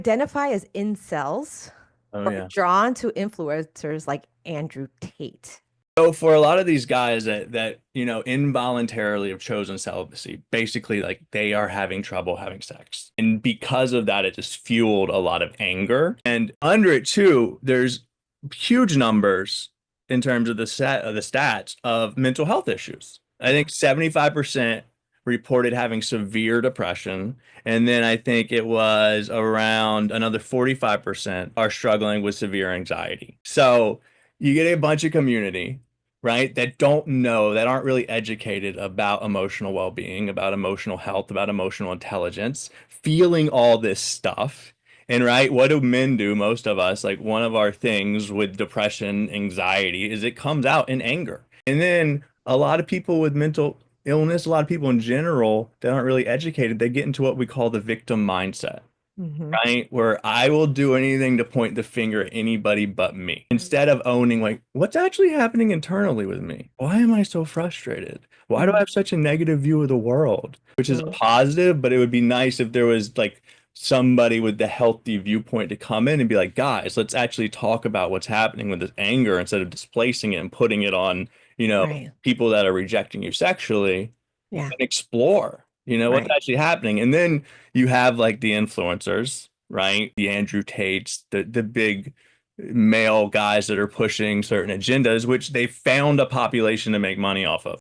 identify as incels Oh or yeah. drawn to influencers like Andrew Tate. So for a lot of these guys that involuntarily have chosen celibacy, basically like they are having trouble having sex. And because of that, it just fueled a lot of anger. And under it too, there's huge numbers in terms of the stats of mental health issues. I Yeah. think 75% reported having severe depression. And then I think it was around another 45% are struggling with severe anxiety. So you get a bunch of community, right, that don't know, that aren't really educated about emotional well-being, about emotional health, about emotional intelligence, feeling all this stuff. And right, what do men do? Most of us, like one of our things with depression, anxiety, is it comes out in anger. And then a lot of people with mental illness, a lot of people in general that aren't really educated, they get into what we call the victim mindset, Hmm. right? Where I will do anything to point the finger at anybody but me instead of owning, like, what's actually happening internally with me? Why am I so frustrated? Why do I Hmm. have such a negative view of the world? Which is a positive, but it would be nice if there was like somebody with the healthy viewpoint to come in and be like, guys, let's actually talk about what's happening with this anger instead of displacing it and putting it on, Right. people that are rejecting you sexually Yeah. and explore, what's Right. actually happening. And then you have like the influencers, right? The Andrew Tates, the big male guys that are pushing certain agendas, which they found a population to make money off of.